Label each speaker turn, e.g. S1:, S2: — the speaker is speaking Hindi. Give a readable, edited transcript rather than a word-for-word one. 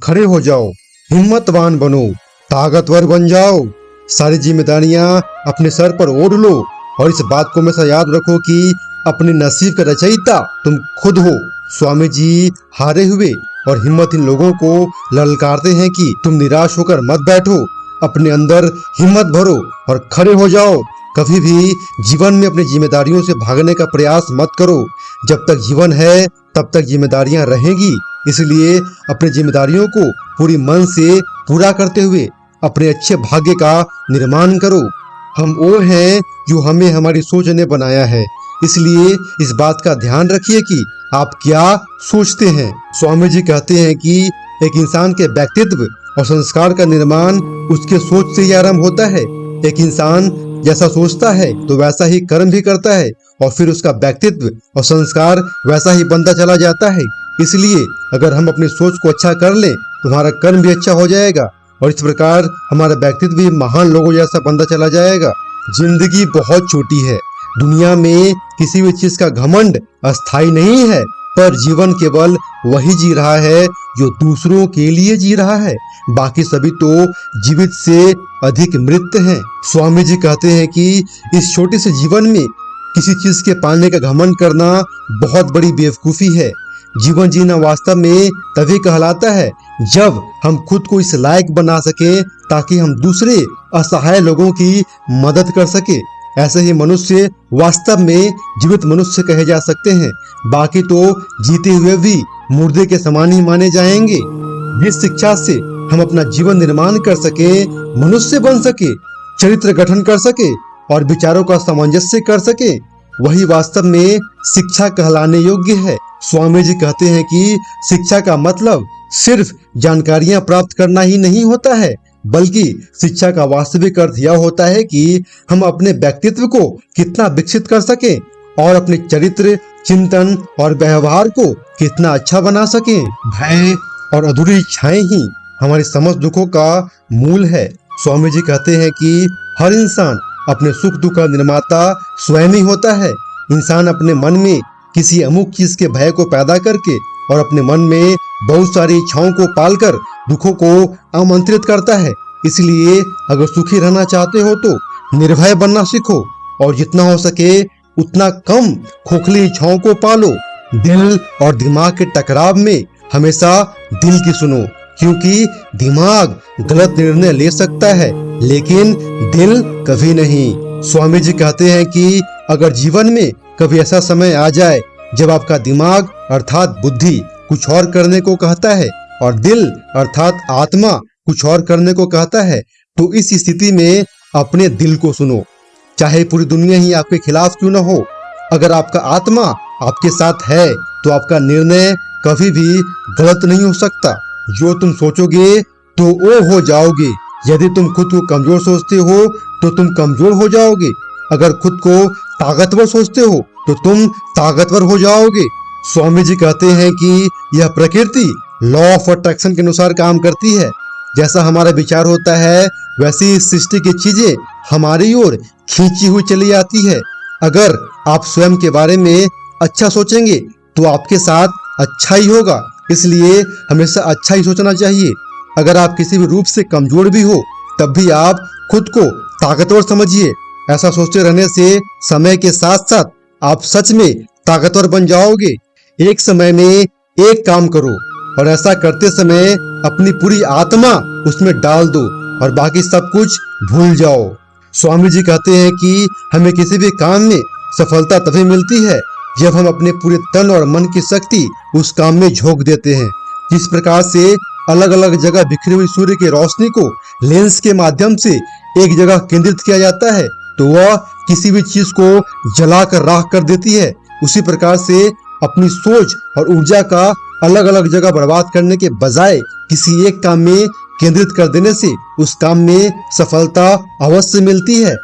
S1: खड़े हो जाओ, हिम्मतवान बनो, ताकतवर बन जाओ। सारी जिम्मेदारियां अपने सर पर ओढ़ लो और इस बात को हमेशा याद रखो कि अपने नसीब का रचयिता तुम खुद हो। स्वामी जी हारे हुए और हिम्मतहीन लोगों को ललकारते हैं कि तुम निराश होकर मत बैठो, अपने अंदर हिम्मत भरो और खड़े हो जाओ। कभी भी जीवन में अपनी जिम्मेदारियों से भागने का प्रयास मत करो। जब तक जीवन है तब तक जिम्मेदारियां रहेंगी, इसलिए अपनी जिम्मेदारियों को पूरी मन से पूरा करते हुए अपने अच्छे भाग्य का निर्माण करो। हम वो हैं जो हमें हमारी सोच ने बनाया है, इसलिए इस बात का ध्यान रखिए कि आप क्या सोचते हैं। स्वामी जी कहते हैं कि एक इंसान के व्यक्तित्व और संस्कार का निर्माण उसके सोच से ही आरंभ होता है। एक इंसान जैसा सोचता है तो वैसा ही कर्म भी करता है और फिर उसका व्यक्तित्व और संस्कार वैसा ही बनता चला जाता है। इसलिए अगर हम अपनी सोच को अच्छा कर लें तो हमारा कर्म भी अच्छा हो जाएगा और इस प्रकार हमारा व्यक्तित्व भी महान लोगों जैसा बनता चला जाएगा। जिंदगी बहुत छोटी है, दुनिया में किसी भी चीज का घमंड अस्थायी नहीं है, पर जीवन केवल वही जी रहा है जो दूसरों के लिए जी रहा है, बाकी सभी तो जीवित से अधिक मृत हैं। स्वामी जी कहते हैं कि इस छोटे से जीवन में किसी चीज के पाने का घमंड करना बहुत बड़ी बेवकूफी है। जीवन जीना वास्तव में तभी कहलाता है जब हम खुद को इस लायक बना सकें ताकि हम दूसरे असहाय लोगों की मदद कर सके। ऐसे ही मनुष्य वास्तव में जीवित मनुष्य कहे जा सकते हैं, बाकी तो जीते हुए भी मुर्दे के समान ही माने जाएंगे। जिस शिक्षा से हम अपना जीवन निर्माण कर सके, मनुष्य बन सके, चरित्र गठन कर सके और विचारों का सामंजस्य कर सके, वही वास्तव में शिक्षा कहलाने योग्य है। स्वामी जी कहते हैं कि शिक्षा का मतलब सिर्फ जानकारियां प्राप्त करना ही नहीं होता है, बल्कि शिक्षा का वास्तविक अर्थ यह होता है कि हम अपने व्यक्तित्व को कितना विकसित कर सकें और अपने चरित्र, चिंतन और व्यवहार को कितना अच्छा बना सकें। भय और अधूरी इच्छाएं ही हमारे समस्त दुखों का मूल है। स्वामी जी कहते हैं कि हर इंसान अपने सुख दुख का निर्माता स्वयं ही होता है। इंसान अपने मन में किसी अमुक चीज के भय को पैदा करके और अपने मन में बहुत सारी इच्छाओं को पालकर दुखों को आमंत्रित करता है। इसलिए अगर सुखी रहना चाहते हो तो निर्भय बनना सीखो और जितना हो सके उतना कम खोखली इच्छाओं को पालो। दिल और दिमाग के टकराव में हमेशा दिल की सुनो, क्योंकि दिमाग गलत निर्णय ले सकता है लेकिन दिल कभी नहीं। स्वामी जी कहते हैं कि अगर जीवन में कभी ऐसा समय आ जाए जब आपका दिमाग अर्थात बुद्धि कुछ और करने को कहता है और दिल अर्थात आत्मा कुछ और करने को कहता है, तो इस स्थिति में अपने दिल को सुनो, चाहे पूरी दुनिया ही आपके खिलाफ क्यों न हो। अगर आपका आत्मा आपके साथ है तो आपका निर्णय कभी भी गलत नहीं हो सकता। जो तुम सोचोगे तो वो हो जाओगे। यदि तुम खुद को कमजोर सोचते हो तो तुम कमजोर हो जाओगे। अगर खुद को ताकतवर सोचते हो तो तुम ताकतवर हो जाओगे। स्वामी जी कहते हैं कि यह प्रकृति लॉ ऑफ अट्रैक्शन के अनुसार काम करती है। जैसा हमारा विचार होता है वैसी इस सृष्टि की चीजें हमारी ओर खींची हुई चली आती है। अगर आप स्वयं के बारे में अच्छा सोचेंगे तो आपके साथ अच्छा ही होगा, इसलिए हमेशा अच्छा ही सोचना चाहिए। अगर आप किसी भी रूप से कमजोर भी हो तब भी आप खुद को ताकतवर समझिए। ऐसा सोचते रहने से समय के साथ साथ आप सच में ताकतवर बन जाओगे। एक समय में एक काम करो और ऐसा करते समय अपनी पूरी आत्मा उसमें डाल दो और बाकी सब कुछ भूल जाओ। स्वामी जी कहते हैं कि हमें किसी भी काम में सफलता तभी मिलती है जब हम अपने पूरे तन और मन की शक्ति उस काम में झोंक देते हैं। जिस प्रकार से अलग अलग जगह बिखरी हुई सूर्य की रोशनी को लेंस के माध्यम से एक जगह केंद्रित किया जाता है तो वह किसी भी चीज को जलाकर राख कर देती है, उसी प्रकार से अपनी सोच और ऊर्जा का अलग अलग जगह बर्बाद करने के बजाय किसी एक काम में केंद्रित कर देने से उस काम में सफलता अवश्य मिलती है।